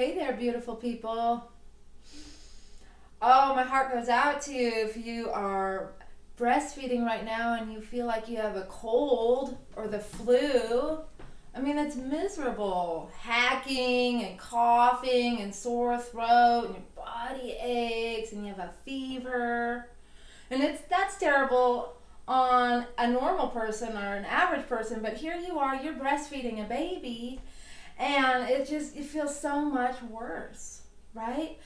Hey there, beautiful people. Oh, my heart goes out to you if you are breastfeeding right now and you feel like you have a cold or the flu. I mean, it's miserable. Hacking and coughing and sore throat and your body aches and you have a fever. And that's terrible on a normal person or an average person, but here you are, you're breastfeeding a baby and it feels so much worse, right?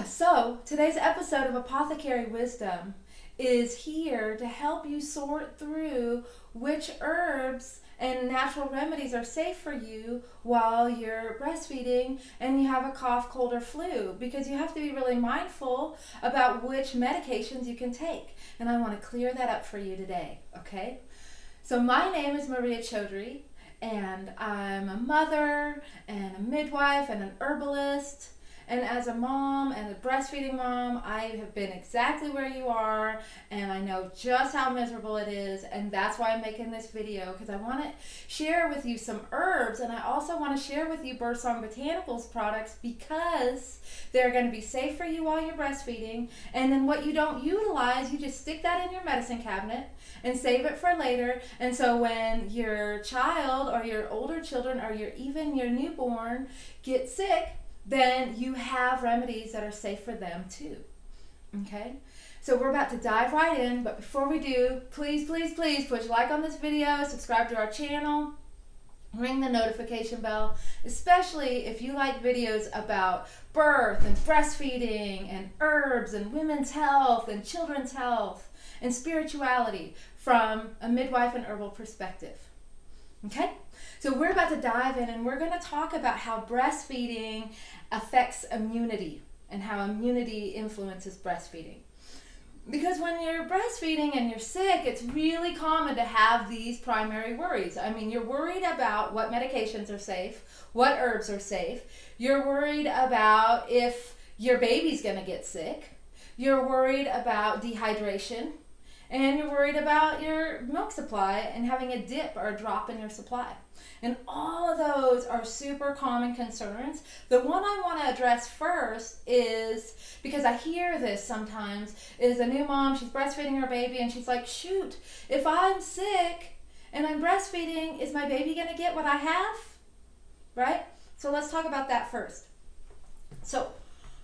So, today's episode of Apothecary Wisdom is here to help you sort through which herbs and natural remedies are safe for you while you're breastfeeding and you have a cough, cold, or flu, because you have to be really mindful about which medications you can take. And I want to clear that up for you today, okay? So my name is Maria Chaudhry, and I'm a mother and a midwife and an herbalist. And as a mom and a breastfeeding mom, I have been exactly where you are, and I know just how miserable it is, and that's why I'm making this video, because I want to share with you some herbs, and I also want to share with you Birdsong Botanicals products because they're going to be safe for you while you're breastfeeding, and then what you don't utilize, you just stick that in your medicine cabinet and save it for later, and so when your child or your older children or even your newborn get sick, then you have remedies that are safe for them too. Okay? So we're about to dive right in, but before we do, please, please, please push like on this video, subscribe to our channel, ring the notification bell, especially if you like videos about birth and breastfeeding and herbs and women's health and children's health and spirituality from a midwife and herbal perspective. Okay? So we're about to dive in and we're going to talk about how breastfeeding affects immunity and how immunity influences breastfeeding. Because when you're breastfeeding and you're sick, it's really common to have these primary worries. I mean, you're worried about what medications are safe, what herbs are safe. You're worried about if your baby's going to get sick. You're worried about dehydration. And you're worried about your milk supply and having a dip or a drop in your supply. And all of those are super common concerns. The one I want to address first is, because I hear this sometimes, is a new mom, she's breastfeeding her baby and she's like, shoot, if I'm sick and I'm breastfeeding, is my baby going to get what I have? Right? So let's talk about that first. So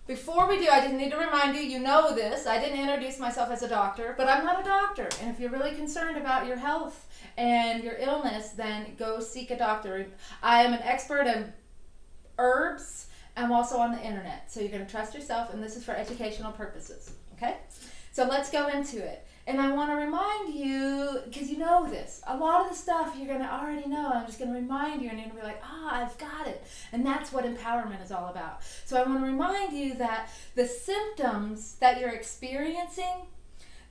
before we do, I just need to remind you, you know this, I didn't introduce myself as a doctor, but I'm not a doctor. And if you're really concerned about your health and your illness, then go seek a doctor. I am an expert in herbs. I'm also on the internet. So you're going to trust yourself, and this is for educational purposes. Okay? So let's go into it. And I want to remind you, because you know this, a lot of the stuff you're going to already know. I'm just going to remind you, and you're going to be like, I've got it. And that's what empowerment is all about. So I want to remind you that the symptoms that you're experiencing,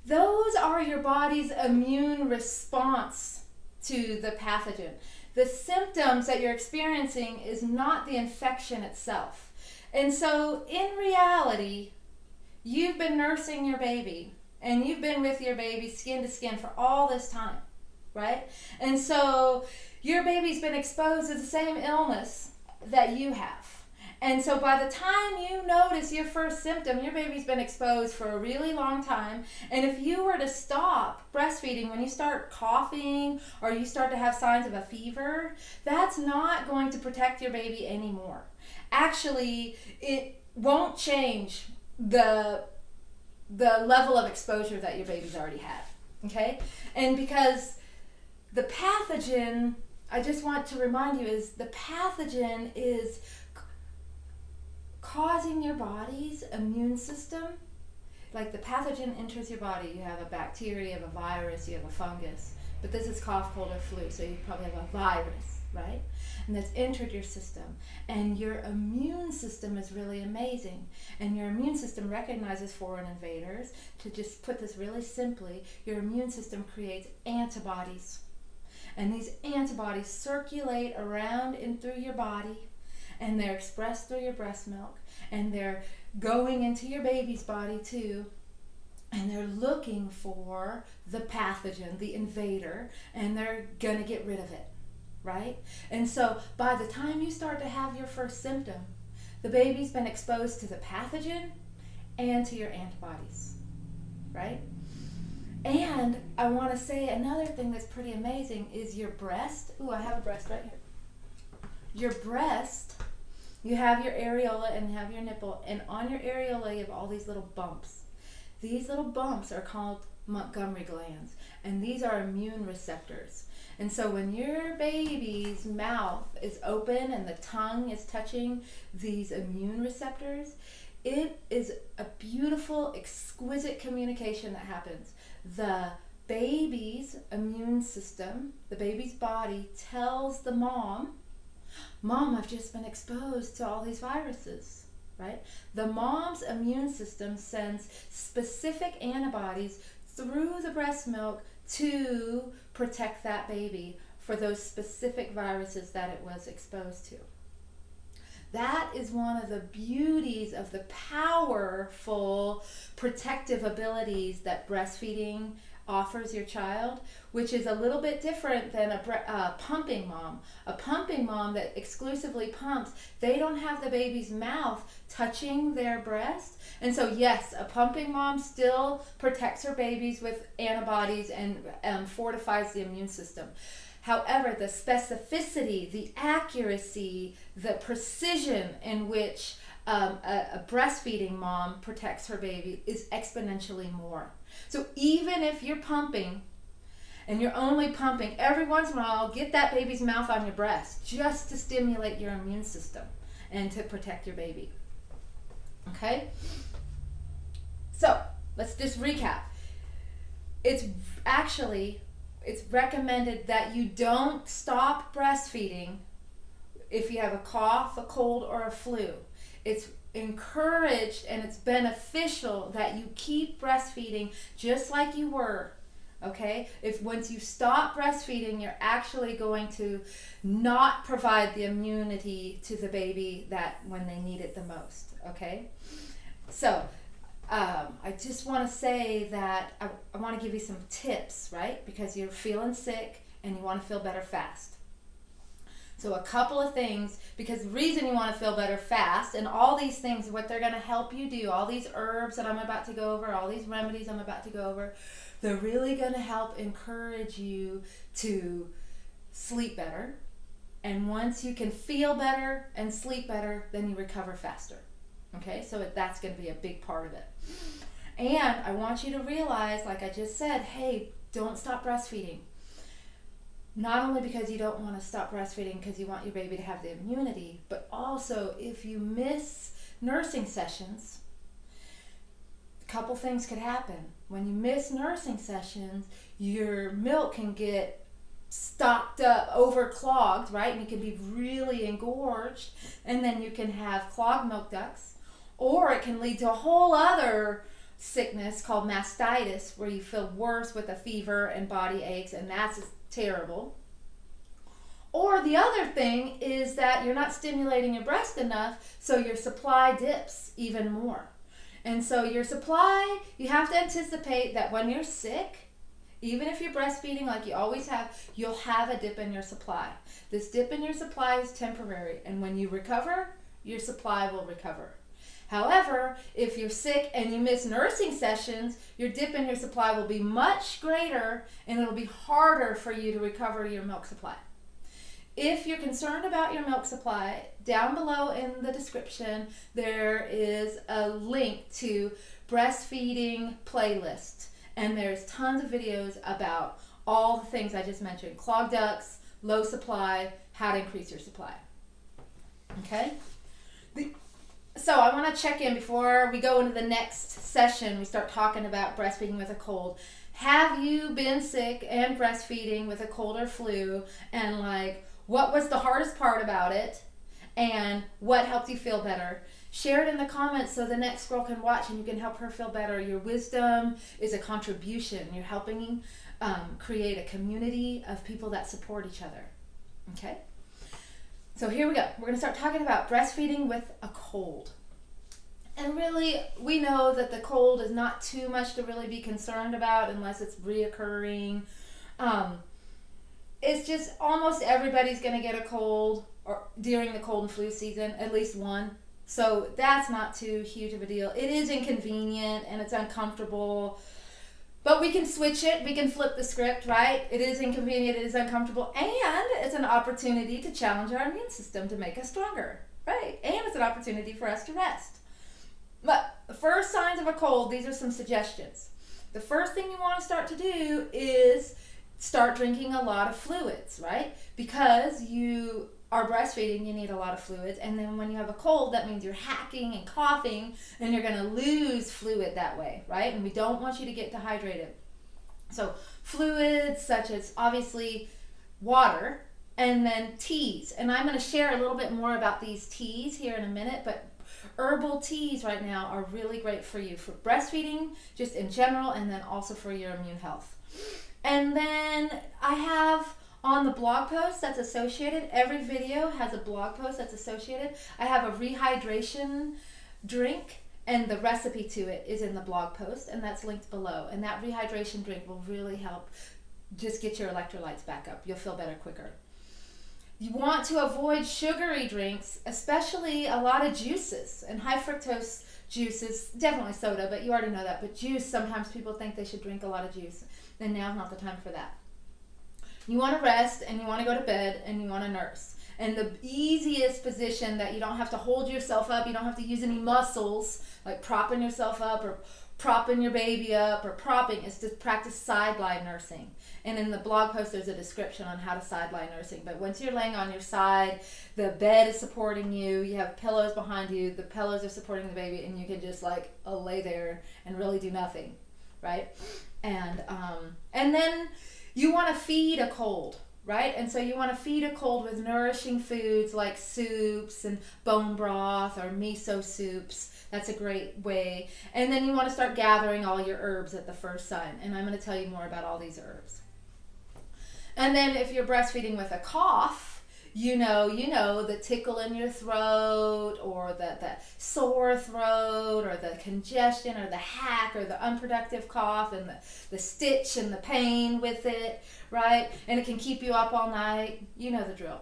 those are your body's immune response to the pathogen. The symptoms that you're experiencing is not the infection itself. And so in reality, you've been nursing your baby. And you've been with your baby skin to skin for all this time, right? And so your baby's been exposed to the same illness that you have. And so by the time you notice your first symptom, your baby's been exposed for a really long time. And if you were to stop breastfeeding when you start coughing or you start to have signs of a fever, that's not going to protect your baby anymore. Actually, it won't change the level of exposure that your baby's already had, okay? And because the pathogen, I just want to remind you, is the pathogen is causing your body's immune system, like the pathogen enters your body. You have a bacteria, you have a virus, you have a fungus, but this is cough, cold, or flu, so you probably have a virus, right? And that's entered your system. And your immune system is really amazing. And your immune system recognizes foreign invaders. To just put this really simply, your immune system creates antibodies. And these antibodies circulate around and through your body, and they're expressed through your breast milk, and they're going into your baby's body too. And they're looking for the pathogen, the invader, and they're going to get rid of it. Right? And so by the time you start to have your first symptom, the baby's been exposed to the pathogen and to your antibodies, right? And I want to say another thing that's pretty amazing is your breast. Ooh, I have a breast right here. Your breast, you have your areola and you have your nipple, and on your areola you have all these little bumps. These little bumps are called Montgomery glands, and these are immune receptors. And so when your baby's mouth is open and the tongue is touching these immune receptors, it is a beautiful, exquisite communication that happens. The baby's immune system, the baby's body tells the mom, I've just been exposed to all these viruses, right? The mom's immune system sends specific antibodies through the breast milk to protect that baby for those specific viruses that it was exposed to. That is one of the beauties of the powerful protective abilities that breastfeeding offers your child, which is a little bit different than a pumping mom. A pumping mom that exclusively pumps, they don't have the baby's mouth touching their breast. And so yes, a pumping mom still protects her babies with antibodies and fortifies the immune system. However, the specificity, the accuracy, the precision in which a breastfeeding mom protects her baby is exponentially more. So even if you're pumping and you're only pumping, every once in a while, get that baby's mouth on your breast just to stimulate your immune system and to protect your baby. Okay? So let's just recap. It's recommended that you don't stop breastfeeding if you have a cough, a cold, or a flu. It's encouraged and it's beneficial that you keep breastfeeding just like you were, okay? If once you stop breastfeeding, you're actually going to not provide the immunity to the baby that when they need it the most, okay? So I just want to say that I want to give you some tips, right? Because you're feeling sick and you want to feel better fast. So a couple of things, because the reason you want to feel better fast, and all these things, what they're going to help you do, all these herbs that I'm about to go over, all these remedies I'm about to go over, they're really going to help encourage you to sleep better. And once you can feel better and sleep better, then you recover faster. Okay, so that's going to be a big part of it. And I want you to realize, like I just said, hey, don't stop breastfeeding. Not only because you don't want to stop breastfeeding because you want your baby to have the immunity, but also if you miss nursing sessions, a couple things could happen. When you miss nursing sessions, your milk can get stocked up, overclogged, right? And you can be really engorged, and then you can have clogged milk ducts, or it can lead to a whole other sickness called mastitis, where you feel worse with a fever and body aches, and that's terrible. Or the other thing is that you're not stimulating your breast enough, so your supply dips even more. And so your supply, you have to anticipate that when you're sick, even if you're breastfeeding like you always have, you'll have a dip in your supply. This dip in your supply is temporary, and when you recover, your supply will recover. However, if you're sick and you miss nursing sessions, your dip in your supply will be much greater, and it'll be harder for you to recover your milk supply. If you're concerned about your milk supply, down below in the description, there is a link to breastfeeding playlist. And there's tons of videos about all the things I just mentioned. Clogged ducts, low supply, how to increase your supply. Okay? So I want to check in before we go into the next session. We start talking about breastfeeding with a cold. Have you been sick and breastfeeding with a cold or flu? And what was the hardest part about it? And what helped you feel better? Share it in the comments so the next girl can watch and you can help her feel better. Your wisdom is a contribution. You're helping create a community of people that support each other. Okay? So here we go. We're going to start talking about breastfeeding with a cold. And really, we know that the cold is not too much to really be concerned about unless it's reoccurring. It's just almost everybody's going to get a cold or during the cold and flu season, at least one. So that's not too huge of a deal. It is inconvenient and it's uncomfortable, but we can switch it. We can flip the script, right? It is inconvenient, it is uncomfortable, and it's an opportunity to challenge our immune system to make us stronger, right? And it's an opportunity for us to rest. But the first signs of a cold, these are some suggestions. The first thing you want to start to do is start drinking a lot of fluids, right? Because you are breastfeeding, you need a lot of fluids. And then when you have a cold, that means you're hacking and coughing, and you're going to lose fluid that way, right? And we don't want you to get dehydrated. So fluids such as obviously water, and then teas. And I'm going to share a little bit more about these teas here in a minute, but herbal teas right now are really great for you for breastfeeding, just in general, and then also for your immune health. And then I have on the blog post that's associated, every video has a blog post that's associated. I have a rehydration drink, and the recipe to it is in the blog post, and that's linked below. And that rehydration drink will really help just get your electrolytes back up. You'll feel better quicker. You want to avoid sugary drinks, especially a lot of juices and high fructose juices, definitely soda, but you already know that. But juice, sometimes people think they should drink a lot of juice, and now's not the time for that. You want to rest, and you want to go to bed, and you want to nurse. And the easiest position that you don't have to hold yourself up, you don't have to use any muscles, like propping yourself up or propping your baby up or propping, is to practice side-lie nursing. And in the blog post, there's a description on how to side-lie nursing. But once you're laying on your side, the bed is supporting you, you have pillows behind you, the pillows are supporting the baby, and you can just like lay there and really do nothing, right? And then you want to feed a cold, right? And so you want to feed a cold with nourishing foods like soups and bone broth or miso soups. That's a great way. And then you want to start gathering all your herbs at the first sign. And I'm going to tell you more about all these herbs. And then if you're breastfeeding with a cough, you know the tickle in your throat, or the sore throat, or the congestion, or the hack, or the unproductive cough, and the stitch and the pain with it, right? And it can keep you up all night. You know the drill.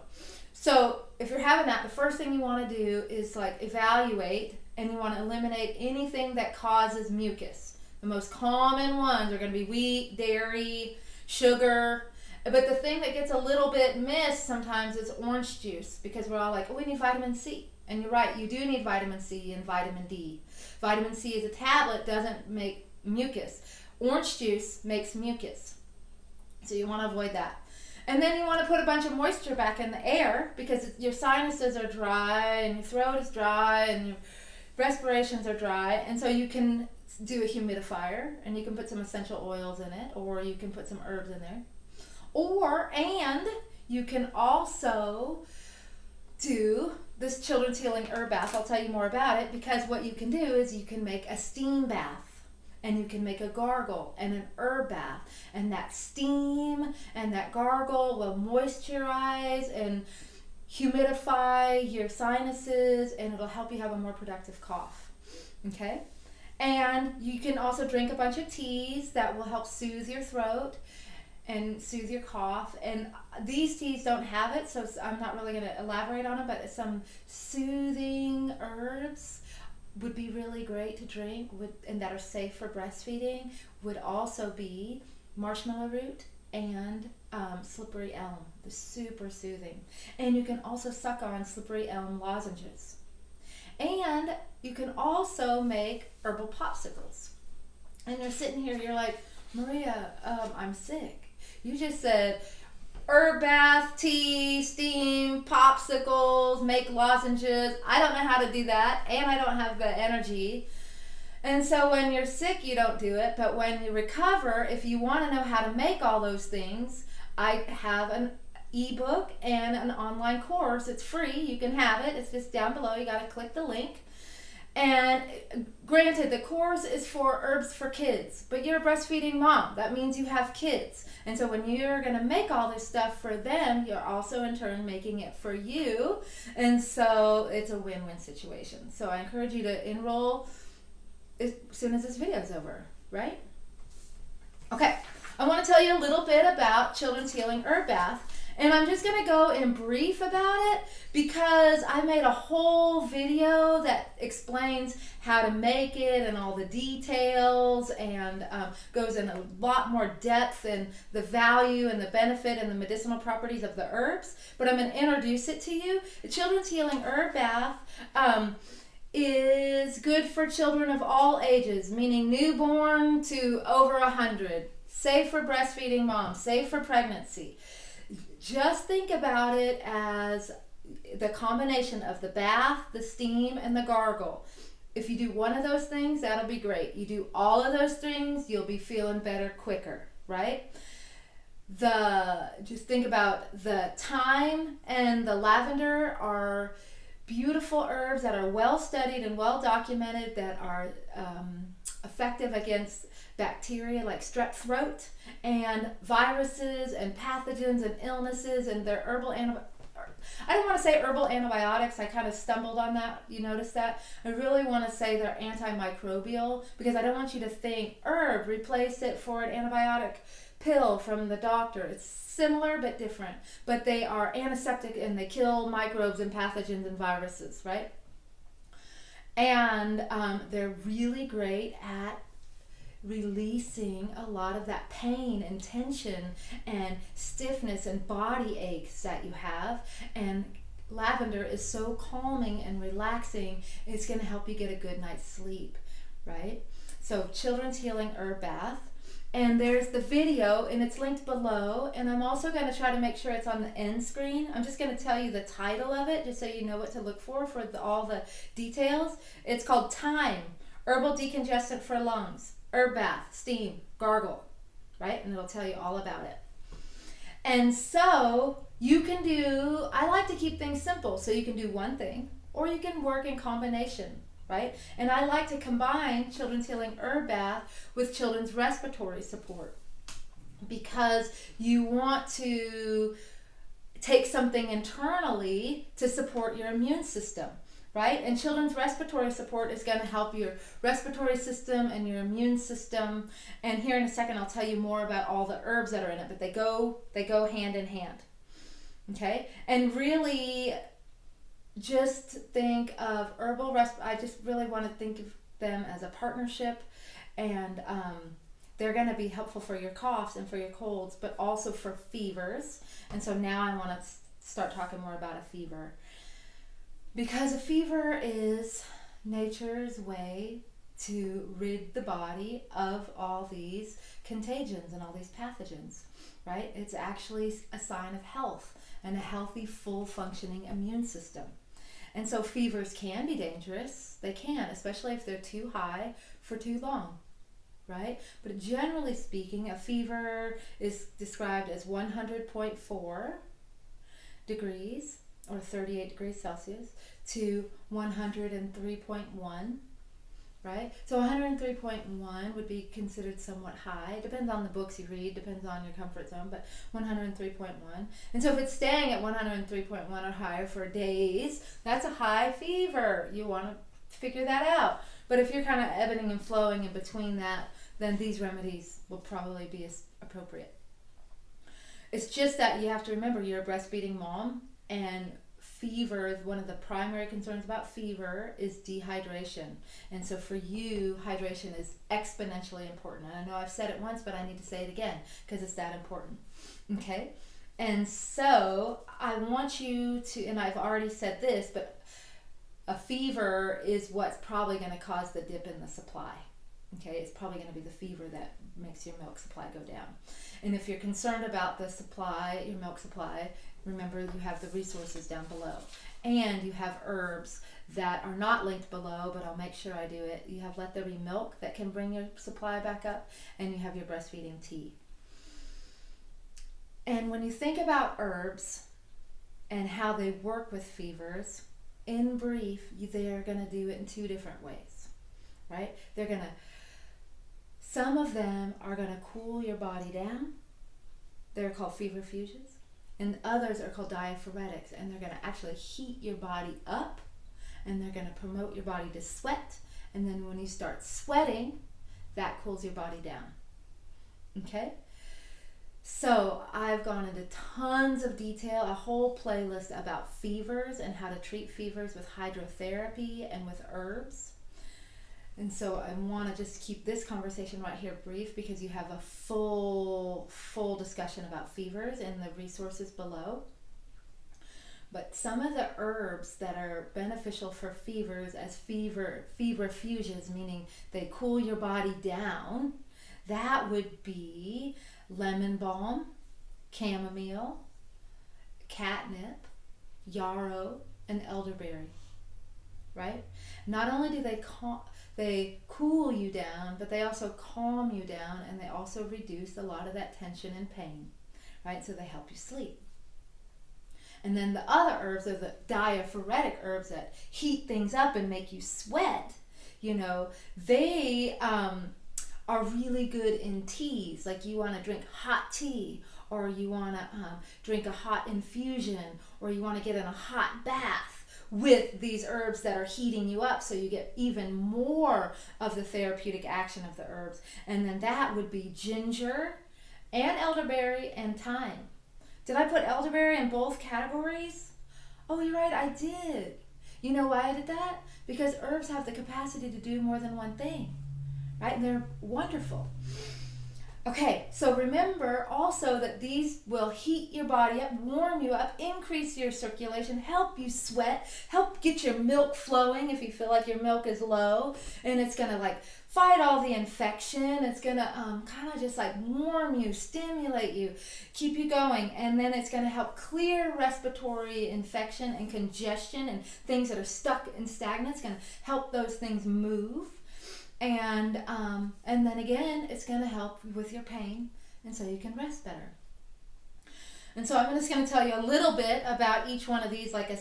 So if you're having that, the first thing you want to do is like evaluate, and you want to eliminate anything that causes mucus. The most common ones are going to be wheat, dairy, sugar. But the thing that gets a little bit missed sometimes is orange juice, because we're all like, oh, we need vitamin C. And you're right, you do need vitamin C and vitamin D. Vitamin C as a tablet doesn't make mucus. Orange juice makes mucus. So you want to avoid that. And then you want to put a bunch of moisture back in the air, because your sinuses are dry and your throat is dry and your respirations are dry. And so you can do a humidifier, and you can put some essential oils in it, or you can put some herbs in there. And you can also do this children's healing herb bath. I'll tell you more about it, because what you can do is you can make a steam bath, and you can make a gargle and an herb bath. And that steam and that gargle will moisturize and humidify your sinuses, and it'll help you have a more productive cough. Okay? And you can also drink a bunch of teas that will help soothe your throat and soothe your cough. And these teas don't have it, so I'm not really going to elaborate on it, but some soothing herbs would be really great to drink, and that are safe for breastfeeding, would also be marshmallow root and slippery elm. They're super soothing. And you can also suck on slippery elm lozenges. And you can also make herbal popsicles. And you're sitting here, you're like, Maria, I'm sick. You just said herb bath, tea, steam, popsicles, make lozenges. I don't know how to do that, and I don't have the energy. And so when you're sick, you don't do it. But when you recover, if you want to know how to make all those things, I have an ebook and an online course. It's free. You can have it. It's just down below. You got to click the link. And granted, the course is for herbs for kids, but you're a breastfeeding mom. That means you have kids. And so when you're going to make all this stuff for them, you're also in turn making it for you. And so it's a win-win situation. So I encourage you to enroll as soon as this video is over, right? Okay, I want to tell you a little bit about Children's Healing Herb Bath. And I'm just going to go in brief about it because I made a whole video that explains how to make it and all the details, and goes in a lot more depth in the value and the benefit and the medicinal properties of the herbs. But I'm going to introduce it to you. The Children's Healing Herb Bath is good for children of all ages, meaning newborn to over 100. Safe for breastfeeding moms, safe for pregnancy. Just think about it as the combination of the bath, the steam, and the gargle. If you do one of those things, that'll be great. You do all of those things, you'll be feeling better quicker, right? Just think about the thyme and the lavender are beautiful herbs that are well studied and well documented, that are effective against bacteria like strep throat and viruses and pathogens and illnesses, and they're herbal I don't want to say herbal antibiotics. I kind of stumbled on that. You notice that? I really want to say they're antimicrobial, because I don't want you to think herb, replace it for an antibiotic pill from the doctor. It's similar but different, but they are antiseptic and they kill microbes and pathogens and viruses, right? And they're really great at releasing a lot of that pain and tension and stiffness and body aches that you have. And lavender is so calming and relaxing, it's going to help you get a good night's sleep, right? So Children's Healing Herb Bath. And there's the video, and it's linked below. And I'm also going to try to make sure it's on the end screen. I'm just going to tell you the title of it, just so you know what to look for all the details. It's called Thyme, Herbal Decongestant for Lungs, Herb Bath, Steam, Gargle, right? And it'll tell you all about it. And so you can do, I like to keep things simple, so you can do one thing, or you can work in combination, right? And I like to combine Children's Healing Herb Bath with Children's Respiratory Support, because you want to take something internally to support your immune system, right? And Children's Respiratory Support is going to help your respiratory system and your immune system. And here in a second, I'll tell you more about all the herbs that are in it, but they go hand in hand. Okay? And really just think of I just really want to think of them as a partnership, and they're going to be helpful for your coughs and for your colds, but also for fevers. And so now I want to start talking more about a fever. Because a fever is nature's way to rid the body of all these contagions and all these pathogens, right? It's actually a sign of health and a healthy, full functioning immune system. And so fevers can be dangerous. They can, especially if they're too high for too long, right? But generally speaking, a fever is described as 100.4 degrees or 38 degrees Celsius to 103.1, right? So 103.1 would be considered somewhat high. Depends on the books you read, depends on your comfort zone, but 103.1. And so if it's staying at 103.1 or higher for days, that's a high fever. You want to figure that out. But if you're kind of ebbing and flowing in between that, then these remedies will probably be appropriate. It's just that you have to remember you're a breastfeeding mom, and fever, one of the primary concerns about fever is dehydration. And so for you, hydration is exponentially important. And I know I've said it once, but I need to say it again because it's that important. Okay? And so I want you to, and I've already said this, but a fever is what's probably going to cause the dip in the supply. Okay? It's probably going to be the fever that makes your milk supply go down. And if you're concerned about the supply, your milk supply, remember you have the resources down below. And you have herbs that are not linked below, but I'll make sure I do it. You have Let There Be Milk that can bring your supply back up, and you have your breastfeeding tea. And when you think about herbs and how they work with fevers, in brief, they're going to do it in two different ways, right? Some of them are going to cool your body down. They're called fever fusions. And others are called diaphoretics, and they're going to actually heat your body up, and they're going to promote your body to sweat. And then when you start sweating, that cools your body down. Okay? So I've gone into tons of detail, a whole playlist about fevers and how to treat fevers with hydrotherapy and with herbs. And so I want to just keep this conversation right here brief because you have a full discussion about fevers in the resources below. But some of the herbs that are beneficial for fevers as feverfuges, meaning they cool your body down, that would be lemon balm, chamomile, catnip, yarrow, and elderberry, right? Not only do they cool you down, but they also calm you down, and they also reduce a lot of that tension and pain, right? So they help you sleep. And then the other herbs are the diaphoretic herbs that heat things up and make you sweat. They are really good in teas. Like you want to drink hot tea, or you want to drink a hot infusion, or you want to get in a hot bath with these herbs that are heating you up so you get even more of the therapeutic action of the herbs. And then that would be ginger and elderberry and thyme. Did I put elderberry in both categories? Oh, you're right, I did. You know why I did that? Because herbs have the capacity to do more than one thing, right? And they're wonderful. Okay, so remember also that these will heat your body up, warm you up, increase your circulation, help you sweat, help get your milk flowing if you feel like your milk is low, and it's going to fight all the infection. It's going to kind of just warm you, stimulate you, keep you going, and then it's going to help clear respiratory infection and congestion and things that are stuck and stagnant. It's going to help those things move. And then again, it's going to help with your pain, and so you can rest better. And so I'm just going to tell you a little bit about each one of these like a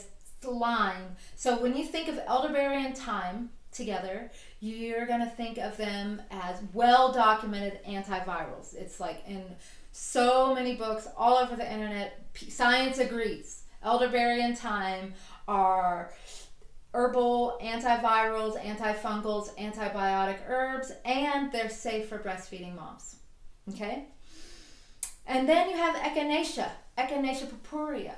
line. So when you think of elderberry and thyme together, you're going to think of them as well-documented antivirals. It's in so many books all over the internet. Science agrees. Elderberry and thyme are herbal, antivirals, antifungals, antibiotic herbs, and they're safe for breastfeeding moms. Okay? And then you have echinacea purpurea.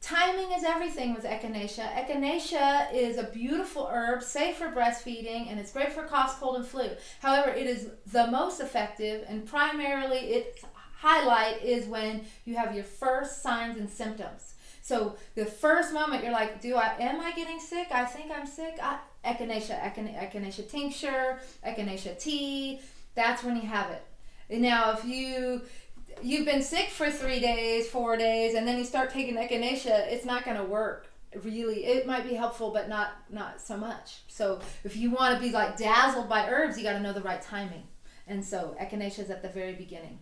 Timing is everything with echinacea. Echinacea is a beautiful herb, safe for breastfeeding, and it's great for coughs, cold, and flu. However, it is the most effective, and primarily its highlight is when you have your first signs and symptoms. So the first moment you're like, am I getting sick? I think I'm sick. Echinacea tincture, echinacea tea, that's when you have it. Now, if you've been sick for 3 days, 4 days, and then you start taking echinacea, it's not going to work. Really, it might be helpful, but not so much. So if you want to be dazzled by herbs, you got to know the right timing. And so echinacea is at the very beginning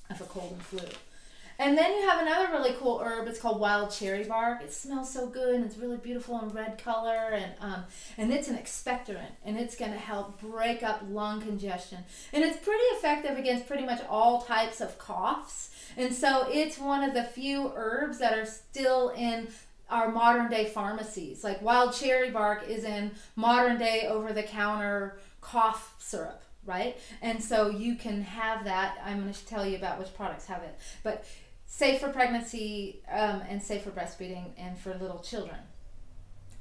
of a cold and flu. And then you have another really cool herb. It's called wild cherry bark. It smells so good, and it's really beautiful in red color, and it's an expectorant, and it's going to help break up lung congestion. And it's pretty effective against pretty much all types of coughs. And so it's one of the few herbs that are still in our modern day pharmacies. Wild cherry bark is in modern day over-the-counter cough syrup, right? And so you can have that. I'm going to tell you about which products have it. But safe for pregnancy and safe for breastfeeding and for little children.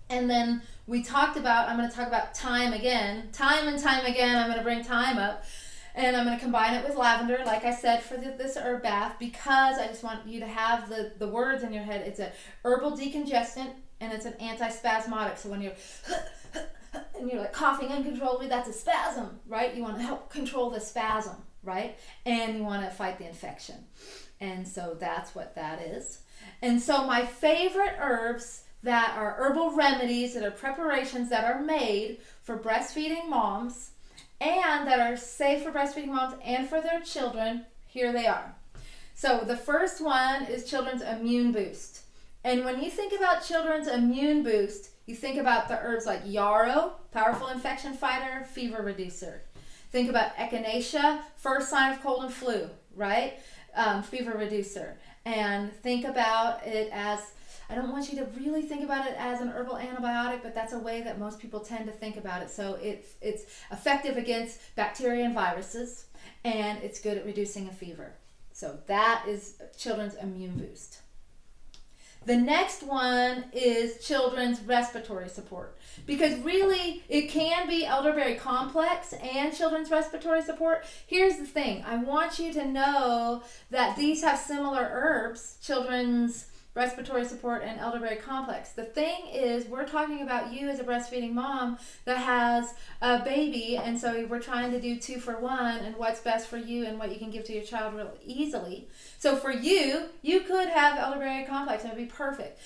And then I'm going to talk about thyme again. Time and time again, I'm going to bring thyme up. And I'm going to combine it with lavender, like I said, for this herb bath, because I just want you to have the words in your head. It's a herbal decongestant, and it's an antispasmodic. So when you're and you're coughing uncontrollably, that's a spasm, right? You want to help control the spasm, right? And you want to fight the infection. And so that's what that is. And so my favorite herbs that are herbal remedies, that are preparations that are made for breastfeeding moms and that are safe for breastfeeding moms and for their children, here they are. So the first one is Children's Immune Boost. And when you think about Children's Immune Boost, you think about the herbs like yarrow, powerful infection fighter, fever reducer. Think about echinacea, first sign of cold and flu, right? Fever reducer. And think about it as, I don't want you to really think about it as an herbal antibiotic, but that's a way that most people tend to think about it. So it's effective against bacteria and viruses, and it's good at reducing a fever. So that is children's immune boost. The next one is children's respiratory support, because really it can be elderberry complex and children's respiratory support. Here's the thing. I want you to know that these have similar herbs, children's respiratory support and elderberry complex. The thing is, we're talking about you as a breastfeeding mom that has a baby, and so we're trying to do 2 for 1 and what's best for you and what you can give to your child real easily. So for you, you could have elderberry complex, and it'd be perfect.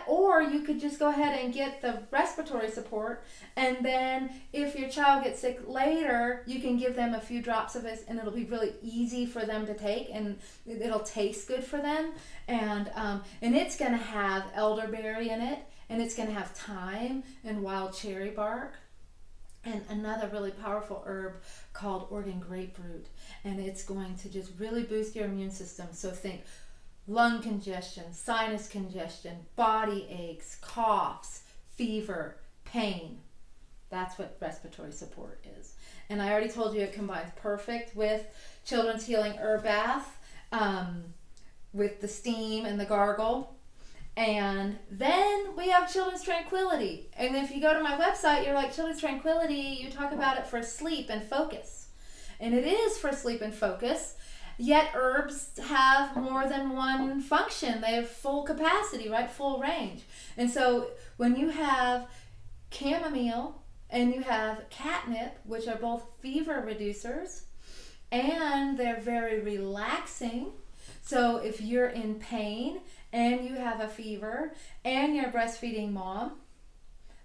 Or you could just go ahead and get the respiratory support, and then if your child gets sick later, you can give them a few drops of this, and it'll be really easy for them to take, and it'll taste good for them. And it's going to have elderberry in it, and it's going to have thyme and wild cherry bark, and another really powerful herb called Oregon grapefruit. And it's going to just really boost your immune system. So think lung congestion, sinus congestion, body aches, coughs, fever, pain. That's what respiratory support is. And I already told you it combines perfect with children's healing herb bath, with the steam and the gargle. And then we have children's tranquility. And if you go to my website, you're like, children's tranquility, you talk about it for sleep and focus. And it is for sleep and focus, yet herbs have more than one function. They have full capacity, right? Full range. And so when you have chamomile and you have catnip, which are both fever reducers, and they're very relaxing. So if you're in pain and you have a fever and you're a breastfeeding mom,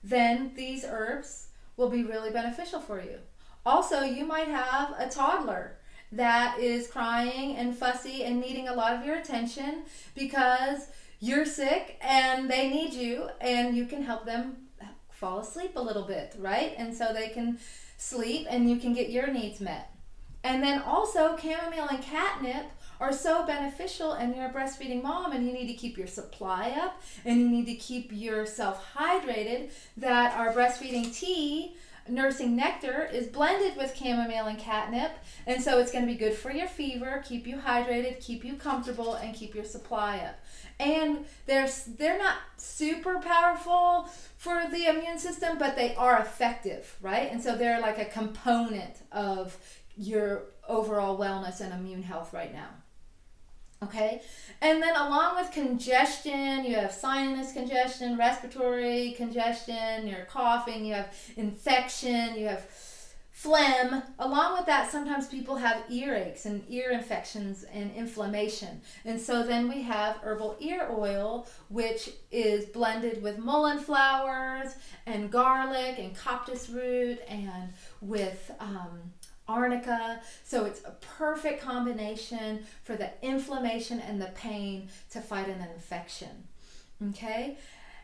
then these herbs will be really beneficial for you. Also, you might have a toddler that is crying and fussy and needing a lot of your attention because you're sick and they need you, and you can help them fall asleep a little bit, right? And so they can sleep and you can get your needs met. And then also chamomile and catnip are so beneficial, and you're a breastfeeding mom and you need to keep your supply up and you need to keep yourself hydrated, that our breastfeeding tea, nursing nectar, is blended with chamomile and catnip, and so it's going to be good for your fever, keep you hydrated, keep you comfortable, and keep your supply up. And they're not super powerful for the immune system, but they are effective, right? And so they're like a component of your overall wellness and immune health right now. Okay, and then along with congestion, you have sinus congestion, respiratory congestion, you're coughing, you have infection, you have phlegm. Along with that, sometimes people have earaches and ear infections and inflammation. And so then we have herbal ear oil, which is blended with mullein flowers and garlic and coptis root and with arnica. So it's a perfect combination for the inflammation and the pain to fight an infection. Okay?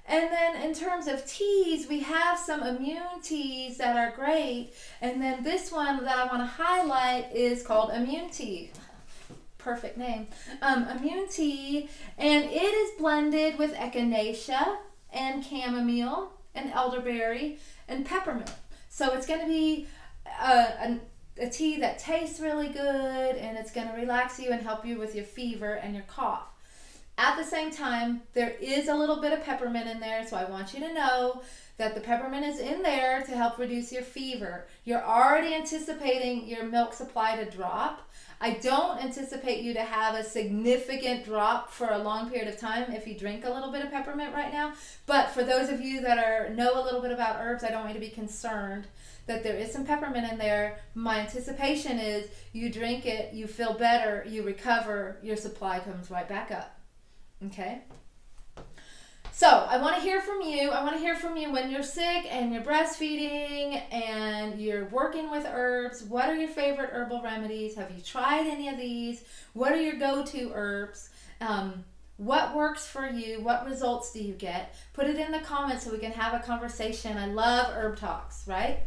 And then in terms of teas, we have some immune teas that are great. And then this one that I want to highlight is called immune tea. Perfect name. Immune tea. And it is blended with echinacea and chamomile and elderberry and peppermint. So it's going to be a tea that tastes really good, and it's going to relax you and help you with your fever and your cough. At the same time, there is a little bit of peppermint in there, so I want you to know that the peppermint is in there to help reduce your fever. You're already anticipating your milk supply to drop. I don't anticipate you to have a significant drop for a long period of time if you drink a little bit of peppermint right now. But for those of you that know a little bit about herbs, I don't want you to be concerned that there is some peppermint in there. My anticipation is you drink it, you feel better, you recover, your supply comes right back up. Okay? So I want to hear from you. I want to hear from you when you're sick and you're breastfeeding and you're working with herbs. What are your favorite herbal remedies? Have you tried any of these? What are your go-to herbs? What works for you? What results do you get? Put it in the comments so we can have a conversation. I love herb talks, right?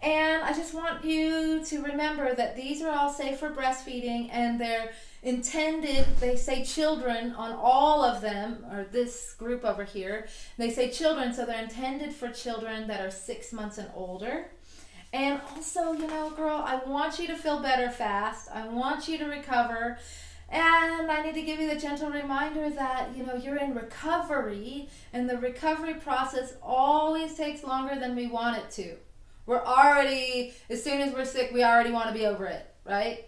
And I just want you to remember that these are all safe for breastfeeding, and they're intended, they say children on all of them, or this group over here, they say children, so they're intended for children that are 6 months and older. And also, girl, I want you to feel better fast. I want you to recover. And I need to give you the gentle reminder that, you know, you're in recovery, and the recovery process always takes longer than we want it to. We're already, as soon as we're sick, we already want to be over it, right?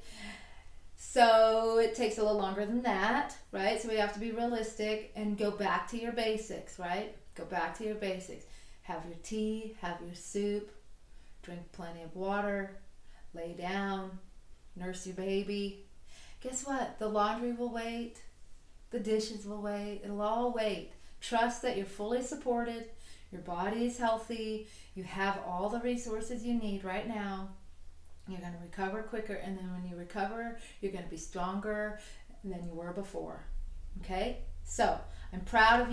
So it takes a little longer than that, right? So we have to be realistic and go back to your basics, right? Go back to your basics. Have your tea, have your soup, drink plenty of water, lay down, nurse your baby. Guess what? The laundry will wait. The dishes will wait. It'll all wait. Trust that you're fully supported. Your body is healthy. You have all the resources you need right now. You're going to recover quicker. And then when you recover, you're going to be stronger than you were before. Okay? So, I'm proud of you.